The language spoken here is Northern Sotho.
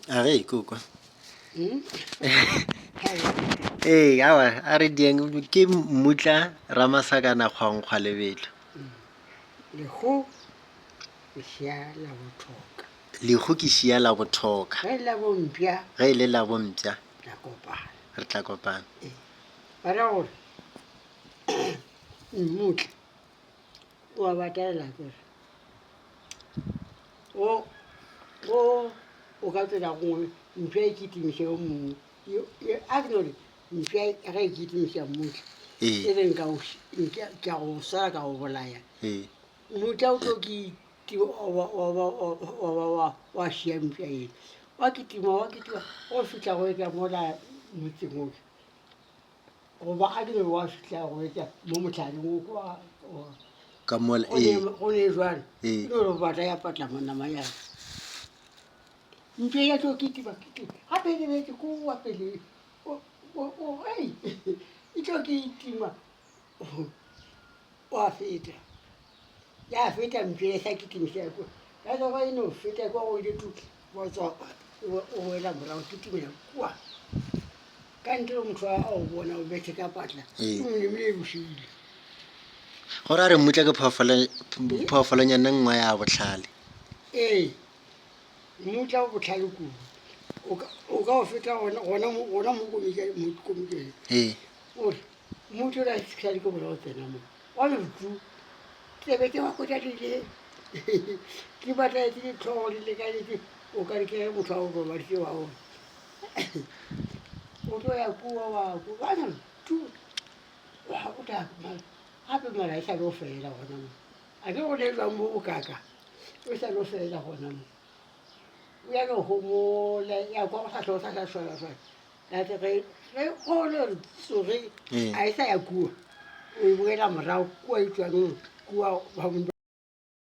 a ge ikoko Hai. ee awa a re dieng ke mmutla Ramasakana kgwankgwa lebelo Lekgo ke sia la bothoka. lekgo ke šia la bothoka Ge la bompya ge e le la bompša la kopana. re tla kopana Ba ra gore mmutla o a batalela kere o ka tsela gongwe mpša e kitimiša yo mongwe a ke nore mpša ge e kitimiša mmutla e ee reng ka go swara ka go bolaya ee mmutla o tlo kitima wa šia mpša ene wa kitima go fitlha go etša mola motseng oke goba a dilo wa fitlha go etša mo motlhareng o kwa ka mola go ne jwale ee e le bata ya patla monamanyana mpša ya tlo kitima gape e lebetse ko wa pele ei e tlo kitima wa feta ya feta mpša e sa kitimiša ko ya tloga e no feta kwa go letu wa tswa o wela morago kitimela kua ka ntle motho a o bona o bethe ka patla mnemele e bošile gore a re mmutla ke phoofolonyana nngwe ya botlhale ee mmutla o botlhale kudu o ka o feta gona mo komikeng ee ore mmutla o la setlhale ke bora go tsena mo wa letu tebetse wa kotadile ke batlaetse ditlhogo di lekanetse o ka re ke motho a o robaditse wa one o tlo ya kua wa kubana tu wa ota gape mara e sa le o fela gona mo a ke go lelwang mo bokaka o sa le o fela gona mo o ya ke gomola ya kwa go satlho sa sa swela ate ge go le re tsoge a e sa ya kua o e boela morago kua e tswanong kua